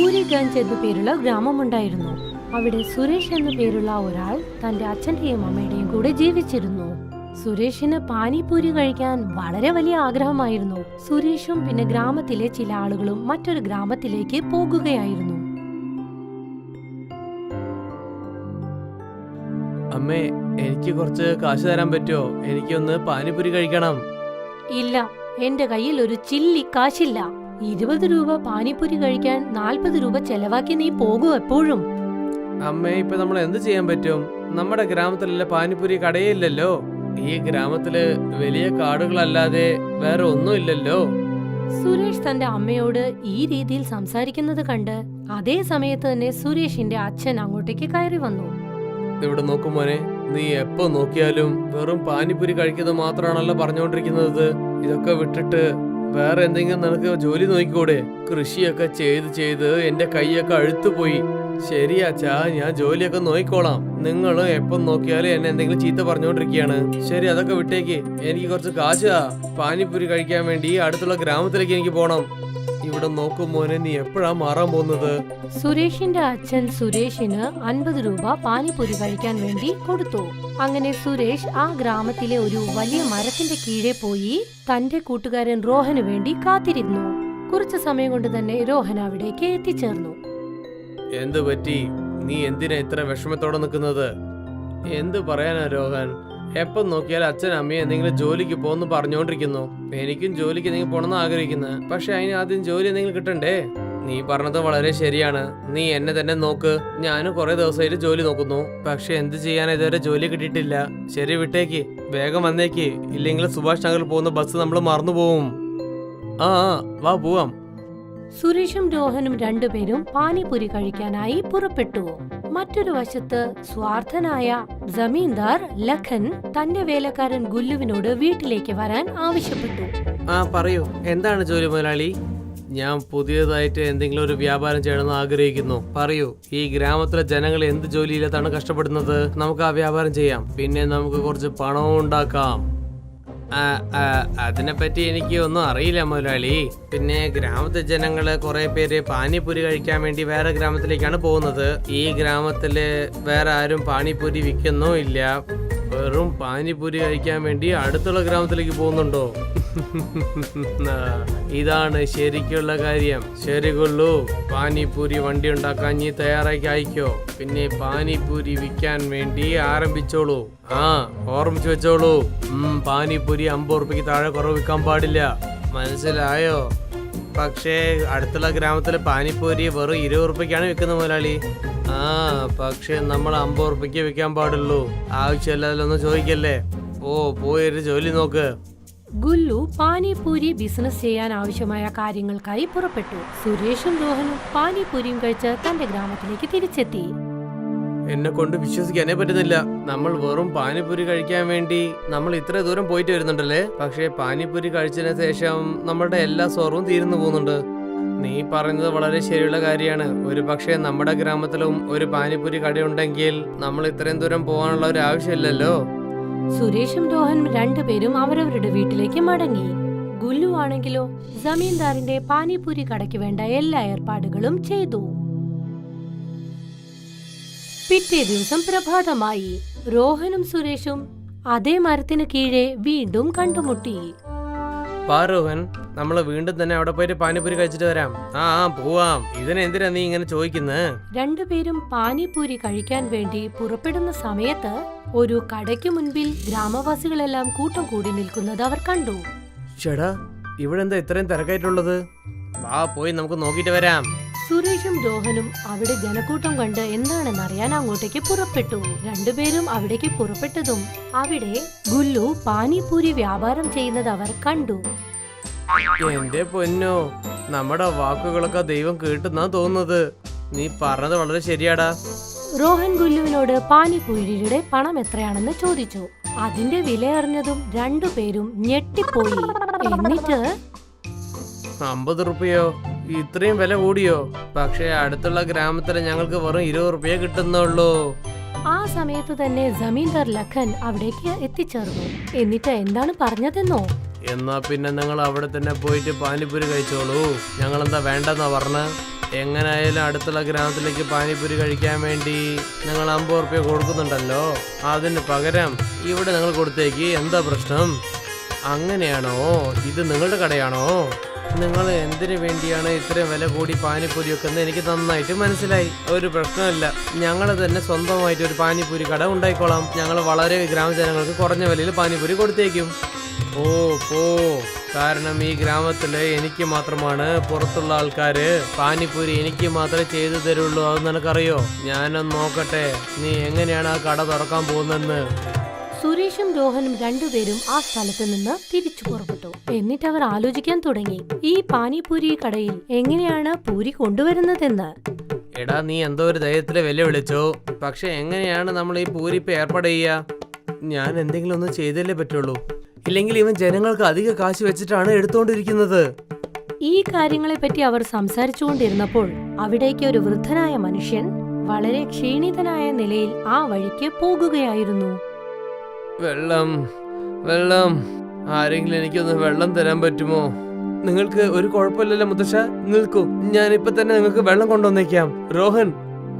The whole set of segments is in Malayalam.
സൂര്യഗഞ്ച് എന്നു പേരുള്ള ഗ്രാമമുണ്ടായിരുന്നു. അവിടെ സുരേഷ് എന്നു പേരുള്ള ഒരാൾ തന്റെ അച്ഛന്റെയും അമ്മയുടെയും കൂടെ ജീവിച്ചിരുന്നു. സുരേഷിന് പാനിപൂരി കഴിക്കാൻ വളരെ വലിയ ആഗ്രഹമായിരുന്നു. സുരേഷും പിന്നെ ഗ്രാമത്തിലെ ചില ആളുകളും മറ്റൊരു ഗ്രാമത്തിലേക്ക് പോകുകയായിരുന്നു. അമ്മേ, എനിക്ക് കുറച്ച് കാശ് തരാൻ പറ്റുമോ? എനിക്കൊന്ന് പാനിപൂരി കഴിക്കണം. ഇല്ല, എന്റെ കയ്യിൽ ഒരു ചില്ലി കാശില്ല. 20 രൂപ പാനിപൂരി കഴിക്കാൻ 40 രൂപ ചെലവാക്കി നീ പോകൂ എപ്പോഴും. അമ്മേ, ഇപ്പൊ നമ്മൾ എന്ത് ചെയ്യാൻ പറ്റും? നമ്മുടെ ഗ്രാമത്തിലുള്ള പാനിപൂരി കടയില്ലല്ലോ. ഈ ഗ്രാമത്തില് വലിയ കാടുകളല്ലാതെ വേറെ ഒന്നുമില്ലല്ലോ. സുരേഷ് തന്റെ അമ്മയോട് ഈ രീതിയിൽ സംസാരിക്കുന്നത് കണ്ട് അതേ സമയത്ത് തന്നെ സുരേഷിന്റെ അച്ഛൻ അങ്ങോട്ടേക്ക് കയറി വന്നു. ഇവിടെ നോക്കും മോനെ, നീ എപ്പോ നോക്കിയാലും വെറും പാനിപൂരി കഴിക്കുന്നത് മാത്രമാണല്ലോ പറഞ്ഞുകൊണ്ടിരിക്കുന്നത്. ഇതൊക്കെ വിട്ടിട്ട് വേറെ എന്തെങ്കിലും നിനക്ക് ജോലി നോക്കിക്കൂടെ? കൃഷിയൊക്കെ ചെയ്ത് ചെയ്ത് എന്റെ കൈയൊക്കെ അഴുത്തുപോയി. ശരിയാച്ചാ, ഞാൻ ജോലിയൊക്കെ നോക്കിക്കോളാം. നിങ്ങൾ എപ്പം നോക്കിയാലും എന്നെ എന്തെങ്കിലും ചീത്ത പറഞ്ഞുകൊണ്ടിരിക്കുകയാണ്. ശരി, അതൊക്കെ വിട്ടേക്ക്. എനിക്ക് കുറച്ച് കാശാ. പാനിപൂരി കഴിക്കാൻ വേണ്ടി അടുത്തുള്ള ഗ്രാമത്തിലേക്ക് എനിക്ക് പോണം. ഇവിടെ നോക്കും മോനെ, നീ എപ്പോഴാ മാറാൻ പോകുന്നത്? സുരേഷിന്റെ അച്ഛൻ സുരേഷിന് 50 രൂപ പാനിപൂരി കഴിക്കാൻ വേണ്ടി കൊടുത്തു. അങ്ങനെ സുരേഷ് ആ ഗ്രാമത്തിലെ ഒരു വലിയ മരത്തിന്റെ കീഴെ പോയി തന്റെ കൂട്ടുകാരൻ റോഹന് വേണ്ടി കാത്തിരുന്നു. കുറച്ചു സമയം കൊണ്ട് തന്നെ രോഹൻ അവിടേക്ക് എത്തിച്ചേർന്നു. എന്ത് പറ്റി? നീ എന്തിനാ ഇത്ര വിഷമത്തോടെ നിൽക്കുന്നത്? എന്ത് പറയാനാ രോഹൻ? എപ്പം നോക്കിയാലും അച്ഛനും അമ്മയും എന്തെങ്കിലും ജോലിക്ക് പോകുന്നു പറഞ്ഞുകൊണ്ടിരിക്കുന്നു. എനിക്കും ജോലിക്ക് എന്തെങ്കിലും പോകണമെന്ന് ആഗ്രഹിക്കുന്നത്. പക്ഷെ അതിന് ആദ്യം ജോലി എന്തെങ്കിലും കിട്ടണ്ടേ? നീ പറഞ്ഞത് വളരെ ശരിയാണ്. നീ എന്നെ തന്നെ നോക്ക്. ഞാനും കുറെ ദിവസമായിട്ട് ജോലി നോക്കുന്നു. പക്ഷെ എന്ത് ചെയ്യാൻ, ഇതുവരെ ജോലി കിട്ടിയിട്ടില്ല. ശരി, വിട്ടേക്ക്. വേഗം വന്നേക്ക്. ഇല്ലെങ്കിൽ സുഭാഷ് നഗറിൽ പോകുന്ന ബസ് നമ്മൾ മറന്നു പോവും. ആ, വാ പോവാം. സുരേഷും രോഹനും രണ്ടുപേരും പാനിപൂരി കഴിക്കാനായി പുറപ്പെട്ടു. മറ്റൊരു വശത്ത് സ്വാർത്ഥനായ ജമീന്ദാർ ലഖൻ തന്റെ വേലക്കാരൻ ഗുല്ലുവിനോട് വീട്ടിലേക്ക് വരാൻ ആവശ്യപ്പെട്ടു. പറയൂ, എന്താണ് ജോലി മുതലാളി? ഞാൻ പുതിയതായിട്ട് എന്തെങ്കിലും ഒരു വ്യാപാരം ചെയ്യണമെന്ന് ആഗ്രഹിക്കുന്നു. പറയൂ, ഈ ഗ്രാമത്തിലെ ജനങ്ങൾ എന്ത് ജോലിയില്ലാത്താണ് കഷ്ടപ്പെടുന്നത്? നമുക്ക് ആ വ്യാപാരം ചെയ്യാം. പിന്നെ നമുക്ക് കുറച്ച് പണവും ഉണ്ടാക്കാം. അതിനെപ്പറ്റി എനിക്ക് ഒന്നും അറിയില്ല മുതലാളി. പിന്നെ ഗ്രാമത്തിലെ ജനങ്ങള് കുറെ പേര് പാനിപൂരി കഴിക്കാൻ വേണ്ടി വേറെ ഗ്രാമത്തിലേക്കാണ് പോകുന്നത്. ഈ ഗ്രാമത്തില് വേറെ ആരും പാനിപൂരി വിൽക്കുന്നോ ഇല്ല. വെറും പാനിപൂരി കഴിക്കാൻ വേണ്ടി അടുത്തുള്ള ഗ്രാമത്തിലേക്ക് പോകുന്നുണ്ടോ? ഇതാണ് ശരിക്കുള്ള കാര്യം. ശരി ഗുല്ലു, പാനിപൂരി വണ്ടി ഉണ്ടാക്കാൻ നീ തയ്യാറാക്കി അയക്കോ. പിന്നെ പാനിപൂരി വിൽക്കാൻ വേണ്ടി ആരംഭിച്ചോളൂ. ഓർമ്മിച്ചു വെച്ചോളൂ. പാനിപൂരി 50 രൂപയ്ക്ക് താഴെ കുറവ് വിൽക്കാൻ പാടില്ല. മനസ്സിലായോ? പക്ഷേ അടുത്തുള്ള ഗ്രാമത്തിലെ പാനിപൂരി വെറും 20 രൂപയ്ക്കാണ് വിൽക്കുന്നത് മുതലാളി. പക്ഷെ നമ്മൾ 50 രൂപയ്ക്ക് വിൽക്കാൻ പാടുള്ളൂ. ആവശ്യമില്ലതൊന്നും ചോദിക്കല്ലേ. പോയൊരു ജോലി നോക്ക്. ഗുല്ലു പാനിപൂരി ബിസിനസ് ചെയ്യാൻ ആവശ്യമായ കാര്യങ്ങൾക്കായി പുറപ്പെട്ടു. സുരേഷും രോഹനും പാനിപൂരിയും കഴിച്ച് തന്റെ ഗ്രാമത്തിലേക്ക് തിരിച്ചെത്തി. എന്നെ കൊണ്ട് വിശ്വസിക്കാനേ പറ്റുന്നില്ല. നമ്മൾ വെറും പാനിപൂരി കഴിക്കാൻ വേണ്ടി നമ്മൾ ഇത്ര ദൂരം പോയിട്ട് വരുന്നുണ്ടല്ലേ. പക്ഷേ പാനിപൂരി കഴിച്ചതിന് ശേഷം നമ്മളുടെ എല്ലാ സ്വർവും തീർന്നു പോകുന്നുണ്ട്. നീ പറയുന്നത് വളരെ ശരിയുള്ള കാര്യമാണ്. ഒരു പക്ഷേ നമ്മുടെ ഗ്രാമത്തിലും ഒരു പാനിപൂരി കടയുണ്ടെങ്കിൽ നമ്മൾ ഇത്രയും ദൂരം പോകാനുള്ള ഒരു ആവശ്യമില്ലല്ലോ. സുരേഷും രോഹനും രണ്ടുപേരും അവരവരുടെ വീട്ടിലേക്ക് മടങ്ങി. ഗുല്ലു ആണെങ്കിലോ ജമീന്ദാറിന്റെ പാനിപൂരി കടയ്ക്ക് വേണ്ട എല്ലാ ഏർപ്പാടുകളും ചെയ്തു. പിറ്റേ ദിവസം പ്രഭാതമായി. രോഹനും സുരേഷും അതേ മരത്തിന് കീഴെ വീണ്ടും കണ്ടുമുട്ടി. രോഹൻ, നമ്മള് വീണ്ടും തന്നെ അവിടെ പോയിട്ട് പാനിപൂരി കഴിച്ചിട്ട് വരാം. പോവാം. ഇതിനെന്തിനാ നീ ഇങ്ങനെ ചോദിക്കുന്നത്? രണ്ടുപേരും പാനിപൂരി കഴിക്കാൻ വേണ്ടി പുറപ്പെടുന്ന സമയത്ത് ഒരു കടയ്ക്ക് മുൻപിൽ ഗ്രാമവാസികളെല്ലാം കൂട്ടം കൂടി നിൽക്കുന്നത് അവർ കണ്ടു. ചേടാ, ഇവിടെ എന്താ ഇത്രയും തിരക്കായിട്ടുള്ളത്? പോയി നമുക്ക് നോക്കിട്ട് വരാം. സുരേഷും രോഹനും അവിടെ ജനക്കൂട്ടം കണ്ട് എന്താണെന്നറിയാൻ അങ്ങോട്ടേക്ക് പുറപ്പെട്ടു. രണ്ടുപേരും അവിടേക്ക് പുറപ്പെട്ടതും അവിടെ ഗുല്ലു പാനിപൂരി വ്യാപാരം ചെയ്യുന്നത് അവർ കണ്ടു. എന്റെ പൊന്നോ, നമ്മുടെ വാക്കുകളൊക്കെ ദൈവം കേട്ടെന്നാ തോന്നുന്നത്. നീ പറഞ്ഞത് വളരെ ശരിയാടാ. റോഹൻ ഗുല്ലുവിനോട് പാനിപൂരിയുടെ പണം എത്രയാണെന്ന് ചോദിച്ചു. അതിന്റെ വില അറിഞ്ഞതും രണ്ടുപേരും ഞെട്ടിപ്പോയി. എന്നിട്ട് 50 രൂപയോ? ഇത്രയും വില കൂടിയോ? പക്ഷേ അടുത്തുള്ള ഗ്രാമത്തിൽ ഞങ്ങൾക്ക് വെറും 20 രൂപയെ കിട്ടുന്നുള്ളൂ. ആ സമയത്ത് തന്നെ ജമീന്ദാർ ലഖൻ അവിടേക്ക് എത്തിച്ചേർന്നു. എന്നിട്ട് എന്താണ് പറഞ്ഞതെന്നോ? എന്നാ പിന്നെ ഞങ്ങൾ അവിടെ തന്നെ പോയിട്ട് പാനിപൂരി കഴിച്ചോളൂ. ഞങ്ങളെന്താ വേണ്ടെന്നാ പറഞ്ഞ? എങ്ങനായാലും അടുത്തുള്ള ഗ്രാമത്തിലേക്ക് പാനിപ്പൂരി കഴിക്കാൻ വേണ്ടി നിങ്ങൾ 50 റുപ്യ കൊടുക്കുന്നുണ്ടല്ലോ, അതിന് പകരം ഇവിടെ നിങ്ങൾ കൊടുത്തേക്ക്. എന്താ പ്രശ്നം? അങ്ങനെയാണോ? ഇത് നിങ്ങളുടെ കടയാണോ? നിങ്ങൾ എന്തിനു വേണ്ടിയാണ് ഇത്രയും വില കൂടി പാനിപ്പൂരി വെക്കുന്നത് എനിക്ക് നന്നായിട്ട് മനസ്സിലായി. ഒരു പ്രശ്നമില്ല, ഞങ്ങൾ തന്നെ സ്വന്തമായിട്ട് ഒരു പാനിപ്പൂരി കട ഉണ്ടായിക്കോളാം. ഞങ്ങൾ വളരെ ഗ്രാമജനങ്ങൾക്ക് കുറഞ്ഞ വിലയിൽ പാനിപ്പൂരി കൊടുത്തേക്കും. ഓ പോ, കാരണം ഈ ഗ്രാമത്തില് എനിക്ക് മാത്രമാണ്, പുറത്തുള്ള ആൾക്കാര് പാനിപ്പൂരി എനിക്ക് മാത്രമേ ചെയ്തു തരുള്ളൂ. അത് നിനക്കറിയോ? ഞാനൊന്ന് നോക്കട്ടെ നീ എങ്ങനെയാണ് ആ കട തുറക്കാൻ പോകുന്നെന്ന്. സുരേഷും രോഹനും രണ്ടുപേരും ആ സ്ഥലത്ത് നിന്ന് തിരിച്ചു പുറപ്പെട്ടു. എന്നിട്ട് അവർ ആലോചിക്കാൻ തുടങ്ങി, ഈ പാനിപൂരി കടയിൽ എങ്ങനെയാണ് പൂരി കൊണ്ടുവരുന്നതെന്ന്. എടാ, നീ എന്തോ ഒരു ധൈര്യത്തില് വെല്ലുവിളിച്ചോ, പക്ഷെ എങ്ങനെയാണ് നമ്മൾ ഈ പൂരി ഇപ്പൊ ഏർപ്പാട് ചെയ്യാ? ഞാൻ എന്തെങ്കിലും ഒന്ന് ചെയ്തല്ലേ പറ്റുള്ളൂ, ഇല്ലെങ്കിൽ ഇവൻ ജനങ്ങൾക്ക് അധിക കാശ് വെച്ചിട്ടാണ് എടുത്തുകൊണ്ടിരിക്കുന്നത്. ഈ കാര്യങ്ങളെ പറ്റി അവർ സംസാരിച്ചുകൊണ്ടിരുന്നപ്പോൾ അവിടേക്ക് ഒരു വൃദ്ധനായ മനുഷ്യൻ വളരെ ക്ഷീണിതനായ നിലയിൽ ആ വഴിക്ക് പോകുകയായിരുന്നു. വെള്ളം വെള്ളം, ആരെങ്കിലും എനിക്കൊന്ന് വെള്ളം തരാൻ പറ്റുമോ? നിങ്ങൾക്ക് ഒരു കുഴപ്പമില്ലല്ലോ മുത്തശ്ശ, നിൽക്കൂ, ഞാൻ ഇപ്പൊ തന്നെ നിങ്ങൾക്ക് വെള്ളം കൊണ്ടുവന്നേക്കാം. രോഹൻ,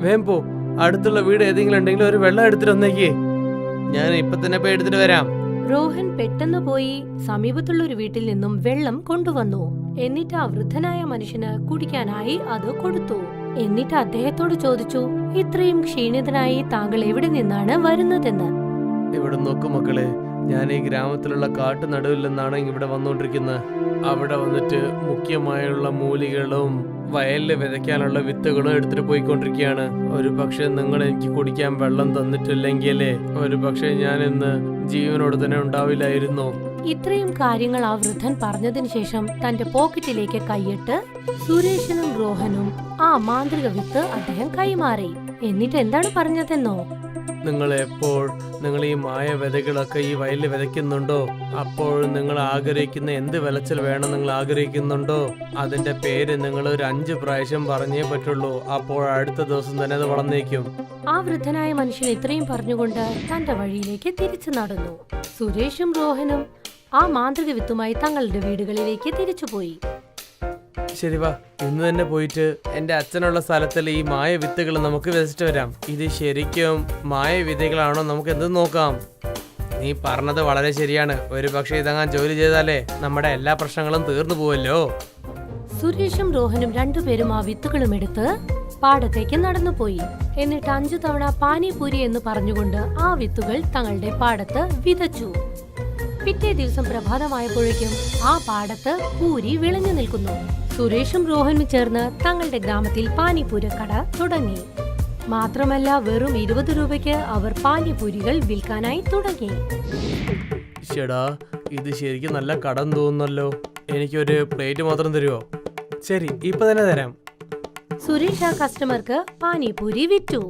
വേം പോ, അടുത്തുള്ള വീട് ഏതെങ്കിലും ഉണ്ടെങ്കിൽ ഒരു വെള്ളം എടുത്തിട്ട് വന്നേക്കേ. ഞാൻ ഇപ്പൊ തന്നെ പോയി എടുത്തിട്ട് വരാം. രോഹൻ പെട്ടെന്ന് പോയി സമീപത്തുള്ള ഒരു വീട്ടിൽ നിന്നും വെള്ളം കൊണ്ടുവന്നു. എന്നിട്ട് ആ വൃദ്ധനായ മനുഷ്യന് കുടിക്കാനായി അത് കൊടുത്തു. എന്നിട്ട് അദ്ദേഹത്തോട് ചോദിച്ചു, ഇത്രയും ക്ഷീണിതനായി താങ്കൾ എവിടെ നിന്നാണ് വരുന്നതെന്ന്. ഇവിടെ നോക്കൂ മക്കളെ, ഞാൻ ഈ ഗ്രാമത്തിലുള്ള കാട്ടു നടുവിൽ നിന്നാണ് ഇവിടെ വന്നുകൊണ്ടിരിക്കുന്നത്. അവിടെ വന്നിട്ട് മുഖ്യമായുള്ള മൂലികളും വയലിൽ വിതയ്ക്കാനുള്ള വിത്തുകളും എടുത്തിട്ട് പോയിക്കൊണ്ടിരിക്കുകയാണ്. ഒരു പക്ഷെ നിങ്ങൾ എനിക്ക് കുടിക്കാൻ വെള്ളം തന്നിട്ടില്ലെങ്കിൽ ഒരു പക്ഷെ ഞാൻ ഇന്ന് ജീവനോട് തന്നെ ഉണ്ടാവില്ലായിരുന്നു. ഇത്രയും കാര്യങ്ങൾ ആ വൃദ്ധൻ പറഞ്ഞതിന് ശേഷം തന്റെ പോക്കറ്റിലേക്ക് കൈയിട്ട് സുരേഷനും രോഹനും ആ മാന്ത്രിക വിത്ത് അദ്ദേഹം കൈമാറി. എന്നിട്ട് എന്താണ് പറഞ്ഞതെന്നോ, നിങ്ങൾ ഈ മായ വിതകളൊക്കെ ഈ വയലിൽ വിതയ്ക്കുന്നുണ്ടോ, അപ്പോൾ നിങ്ങൾ ആഗ്രഹിക്കുന്ന എന്ത് വിളച്ചൽ വേണം നിങ്ങൾ ആഗ്രഹിക്കുന്നുണ്ടോ, അതിന്റെ പേര് നിങ്ങൾ ഒരു 5 പ്രാവശ്യം പറഞ്ഞേ പറ്റുള്ളൂ. അപ്പോൾ അടുത്ത ദിവസം തന്നെ അത് വളർന്നേക്കും. ആ വൃദ്ധനായ മനുഷ്യൻ ഇത്രയും പറഞ്ഞുകൊണ്ട് തന്റെ വഴിയിലേക്ക് തിരിച്ചു നടന്നു. സുരേഷും രോഹനും ആ മാന്ത്രിക വിത്തുമായി തങ്ങളുടെ വീടുകളിലേക്ക് തിരിച്ചുപോയി. ശരി, വാ, ഇന്ന് തന്നെ പോയിട്ട് എന്റെ അച്ഛനുള്ള സ്ഥലത്തിൽ ഈ മായ വിത്തുകൾ നമുക്ക് വിതച്ചിട്ട് വരാം. ഇത് ശരിക്കും മായ വിതകളാണോ നമുക്ക് എന്ത് നോക്കാം. നീ പറഞ്ഞത് വളരെ ശരിയാണ്. ഒരു പക്ഷേ ഇതങ്ങാൻ ജോലി ചെയ്താലേ നമ്മുടെ എല്ലാ പ്രശ്നങ്ങളും തീർന്നു പോവല്ലോ. സുരേഷും രോഹനും രണ്ടുപേരും ആ വിത്തുകളും എടുത്ത് പാടത്തേക്ക് നടന്നുപോയി. എന്നിട്ട് 5 തവണ പാനിപൂരി എന്ന് പറഞ്ഞുകൊണ്ട് ആ വിത്തുകൾ തങ്ങളുടെ പാടത്ത് വിതച്ചു. പിറ്റേ ദിവസം പ്രഭാതമായപ്പോഴേക്കും ആ പാടത്ത് പൂരി വിളഞ്ഞു നിൽക്കുന്നു. സുരേഷും രോഹനും ചേർന്ന് തങ്ങളുടെ ഗ്രാമത്തിൽ പാനിപൂരി കട തുടങ്ങി. മാത്രമല്ല, വെറും 20 രൂപയ്ക്ക് അവർ പാനിപൂരികൾ വിൽക്കാനായി തുടങ്ങി. ചേടാ, ഇത് ശരിക്കും നല്ല കടം തോന്നുന്നല്ലോ. എനിക്കൊരു പ്ലേറ്റ് മാത്രം തരുമോ? ശരി, ഇപ്പൊ തന്നെ തരാം. സുരേഷ് ആ കസ്റ്റമർക്ക് പാനിപൂരി വിറ്റു.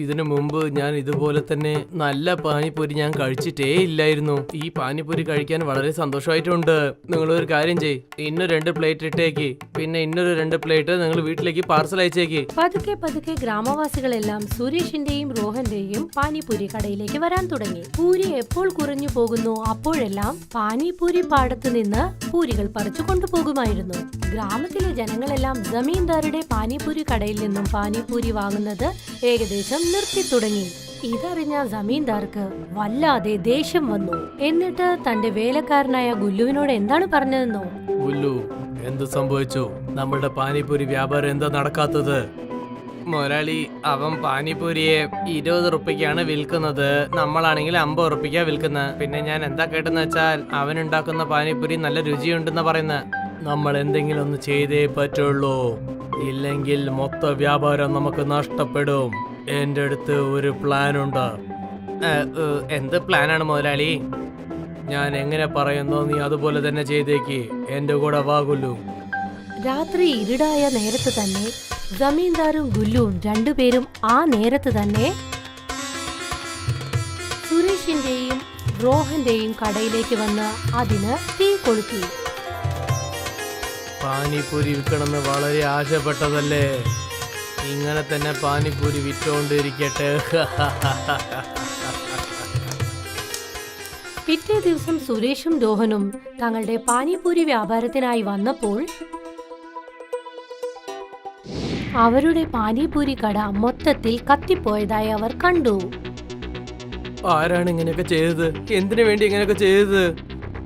ഇതിനു മുമ്പ് ഞാൻ ഇതുപോലെ തന്നെ നല്ല പാനിപ്പൂരി ഞാൻ കഴിച്ചിട്ടേ ഇല്ലായിരുന്നു. ഈ പാനിപ്പൂരി കഴിക്കാൻ വളരെ സന്തോഷമായിട്ടുണ്ട്. നിങ്ങളൊരു കാര്യം ചെയ്യ്, ഇന്നൊരു 2 പ്ലേറ്റ് ഇട്ടേക്ക്, പിന്നെ ഇന്നൊരു 2 പ്ലേറ്റ് നിങ്ങൾ വീട്ടിലേക്ക് പാർസൽ അയച്ചേക്ക്. പതുക്കെ പതുക്കെ ഗ്രാമവാസികളെല്ലാം സുരേഷിന്റെയും രോഹന്റെയും പാനിപൂരി കടയിലേക്ക് വരാൻ തുടങ്ങി. പൂരി എപ്പോൾ കുറഞ്ഞു പോകുന്നു അപ്പോഴെല്ലാം പാനിപൂരി പാടത്ത് നിന്ന് പൂരികൾ പറിച്ചു കൊണ്ടുപോകുമായിരുന്നു. ഗ്രാമത്തിലെ ജനങ്ങളെല്ലാം ജമീന്ദാരുടെ പാനിപൂരി കടയിൽ നിന്നും പാനിപൂരി വാങ്ങുന്നത് ഏകദേശം നിർത്തി തുടങ്ങി. ഇതറിഞ്ഞ ജമീന്ദാർക്ക് വല്ലാതെ ദേഷ്യം വന്നു. എന്നിട്ട് തന്റെ വേലക്കാരനായ ഗുല്ലുവിനോട് എന്താണ് പറഞ്ഞതെന്നോ, ഗുല്ലു, എന്ത് സംഭവിച്ചു? നമ്മളുടെ പാനിപ്പൂരി വ്യാപാരം എന്താ നടക്കാത്തത്? മുതലാളി, അവൻ പാനിപ്പൂരിയെ 20 റുപ്യക്കാണ് വിൽക്കുന്നത്, നമ്മളാണെങ്കിൽ 50 റുപ്യക്കാ വിൽക്കുന്നത്. പിന്നെ ഞാൻ എന്താ കേട്ടെന്ന് വെച്ചാൽ അവനുണ്ടാക്കുന്ന പാനിപ്പൂരി നല്ല രുചിയുണ്ടെന്ന് പറയുന്നത്. നമ്മൾ എന്തെങ്കിലും ഒന്ന് ചെയ്തേ പറ്റുള്ളൂ, ഇല്ലെങ്കിൽ മൊത്ത വ്യാപാരം നമുക്ക് നഷ്ടപ്പെടും. എന്റെ അടുത്ത് ഒരു പ്ലാൻ ഉണ്ട്. എന്ത് പ്ലാനാണ് മുതലാളി? ഞാൻ എങ്ങനെ പറയുന്നോ നീ അതുപോലെ തന്നെ ചെയ്തേക്ക്. എന്റെ കൂടെ വാ ഗുല്ലു. രാത്രി ഇരുടായ നേരത്ത് തന്നെ ജമീന്ദാരും ഗുല്ലുവും രണ്ടുപേരും ആ നേരത്ത് തന്നെ സുരേഷിന്റെയും രോഹന്റെയും കടയിലേക്ക് വന്ന് അതിന് തീ കൊളുത്തി. പാനിപ്പൂരി വിൽക്കണമെന്ന് വളരെ ആശപ്പെട്ടതല്ലേ? ഇങ്ങനെ തന്നെ പാനിപ്പൂരി വിറ്റോണ്ടിരിക്കട്ടെ. പിറ്റേ ദിവസം സുരേഷും രോഹനും തങ്ങളുടെ പാനിപൂരി വ്യാപാരത്തിനായി വന്നപ്പോൾ അവരുടെ പാനിപൂരി കട മൊത്തത്തിൽ കത്തിപ്പോയതായി അവർ കണ്ടു. ആരാണ് ഇങ്ങനെയൊക്കെ ചെയ്തത്? എന്തിനു വേണ്ടി ഇങ്ങനെയൊക്കെ ചെയ്തത്?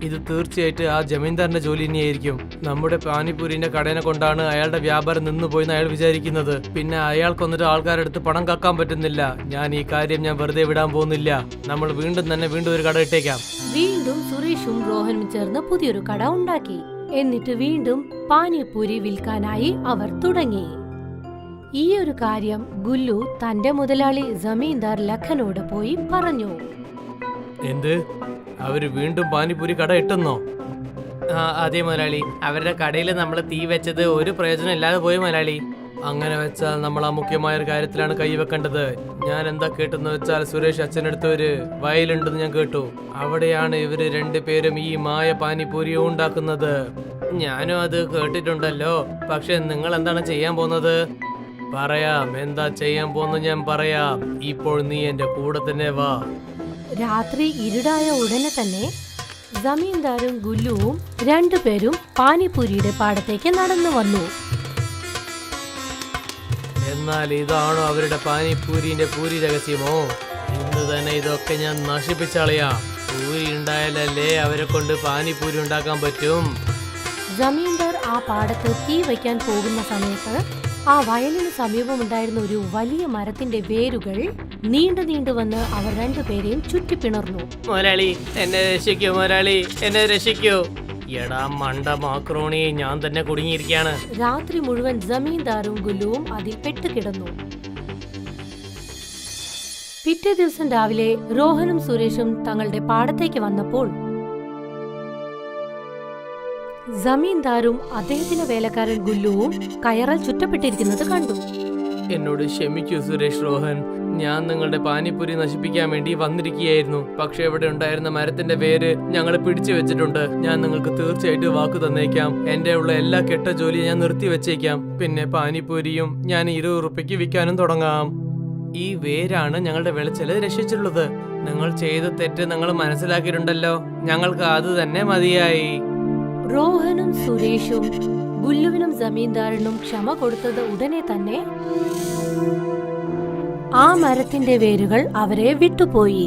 ഇത് തീർച്ചയായിട്ടും ആ ജമീന്ദാറിന്റെ ജോലി തന്നെയായിരിക്കും. നമ്മുടെ പാനിപൂരിന്റെ കടനെ കൊണ്ടാണ് അയാളുടെ വ്യാപാരം നിന്നുപോയെന്ന് അയാൾ വിചാരിക്കുന്നത്. പിന്നെ അയാൾക്ക് വന്നിട്ട് ആൾക്കാരുടെ അടുത്ത് പണം കക്കാൻ പറ്റുന്നില്ല. ഞാൻ ഈ കാര്യം ഞാൻ വെറുതെ വിടാൻ പോകുന്നില്ല. നമ്മൾ വീണ്ടും ഒരു കട ഇട്ടേക്കാം. വീണ്ടും സുരേഷും റോഹനും ചേർന്ന് പുതിയൊരു കട ഉണ്ടാക്കി. എന്നിട്ട് വീണ്ടും പാനിപൂരി വിൽക്കാനായി അവർ തുടങ്ങി. ഈ ഒരു കാര്യം ഗുല്ലു തന്റെ മുതലാളി ജമീന്ദാർ ലഖനോട് പോയി പറഞ്ഞു. എന്ത്? അവര് വീണ്ടും പാനിപൂരി കട ഇട്ടെന്നോ? അതെ മുതലാളി, അവരുടെ കടയിൽ നമ്മൾ തീ വെച്ചത് ഒരു പ്രയോജനം ഇല്ലാതെ പോയി മുതലാളി. അങ്ങനെ വെച്ചാൽ നമ്മൾ ആ മുഖ്യമായ ഒരു കാര്യത്തിലാണ് കൈവെക്കേണ്ടത്. ഞാൻ എന്താ കേട്ടെന്ന് വെച്ചാൽ സുരേഷ് അച്ഛനടുത്ത് ഒരു വയലുണ്ടെന്ന് ഞാൻ കേട്ടു. അവിടെയാണ് ഇവര് രണ്ടുപേരും ഈ മായ പാനിപൂരി ഉണ്ടാക്കുന്നത്. ഞാനും അത് കേട്ടിട്ടുണ്ടല്ലോ. പക്ഷെ നിങ്ങൾ എന്താണ് ചെയ്യാൻ പോകുന്നത്? പറയാം, എന്താ ചെയ്യാൻ പോകുന്നത് ഞാൻ പറയാം. ഇപ്പോൾ നീ എന്റെ കൂടെ തന്നെ വാ. രാത്രി ഇരുടായ ഉടനെ തന്നെ ജമീന്ദാരും ഗുല്ലുവും രണ്ടുപേരും പാനിപൂരിയുടെ പാടത്തേക്ക് നടന്നു വന്നു. എന്നാൽ ഇതാണോ അവരുടെ പാനിപൂരിന്റെ പൂരി രഹസ്യമോ? ഇന്ന് തന്നെ ഇതൊക്കെ ഞാൻ നശിപ്പിച്ചളയാം. പൂരി ഉണ്ടായാലല്ലേ അവരെ കൊണ്ട് പാനിപൂരി ഉണ്ടാക്കാൻ പറ്റും. ജമീന്ദാർ ആ പാടത്ത് തീ വയ്ക്കാൻ പോകുന്ന സമയത്ത് ആ വയലിന് സമീപമുണ്ടായിരുന്ന ഒരു വലിയ മരത്തിന്റെ വേരുകൾ നീണ്ടു വന്ന് അവർ രണ്ടുപേരെയും ചുറ്റിപ്പിണർന്നു. മുതലാളി, എന്നെ രക്ഷിക്കൂ മുതലാളി, എന്നെ രക്ഷിക്കൂ. എടാ മണ്ട മാക്രോണി, ഞാൻ തന്നെ കുടുങ്ങിയിരിക്കുകയാണ്. രാത്രി മുഴുവൻ ജമീന്ദാറും ഗുല്ലുവും അതിൽ പെട്ടുകിടന്നു. പിറ്റേ ദിവസം രാവിലെ റോഹനും സുരേഷും തങ്ങളുടെ പാടത്തേക്ക് വന്നപ്പോൾ ജമീന്ദാറും അദ്ദേഹത്തിന്റെ വേലക്കാരൻ ഗുല്ലുവും കയറാൽ ചുറ്റപ്പെട്ടിരിക്കുന്നത് കണ്ടു. എന്നോട് ക്ഷമിക്കൂ സുരേഷ്, റോഹൻ. ഞാൻ നിങ്ങളുടെ പാനിപൂരി നശിപ്പിക്കാൻ വേണ്ടി വന്നിരിക്കുകയായിരുന്നു. പക്ഷെ ഇവിടെ ഉണ്ടായിരുന്ന മരത്തിന്റെ വേര് ഞങ്ങൾ പിടിച്ചു വെച്ചിട്ടുണ്ട്. ഞാൻ നിങ്ങൾക്ക് തീർച്ചയായിട്ടും വാക്ക് തന്നേക്കാം. എന്റെ ഉള്ള എല്ലാ കെട്ട ജോലിയും ഞാൻ നിർത്തി വെച്ചേക്കാം. പിന്നെ പാനിപൂരിയും ഞാൻ 20 ഉറുപ്പിക്ക് വിൽക്കാനും തുടങ്ങാം. ഈ വേരാണ് ഞങ്ങളുടെ വിളച്ചല് രക്ഷിച്ചിട്ടുള്ളത്. നിങ്ങൾ ചെയ്ത തെറ്റ് നിങ്ങൾ മനസ്സിലാക്കിയിട്ടുണ്ടല്ലോ. ഞങ്ങൾക്ക് അത് തന്നെ മതിയായി. റോഹനും സുരേഷും ഗുല്ലുവിനും ജമീന്ദാറിനും ക്ഷമ കൊടുത്തത് ഉടനെ തന്നെ ആ മരത്തിന്റെ വേരുകൾ അവരെ വിട്ടുപോയി.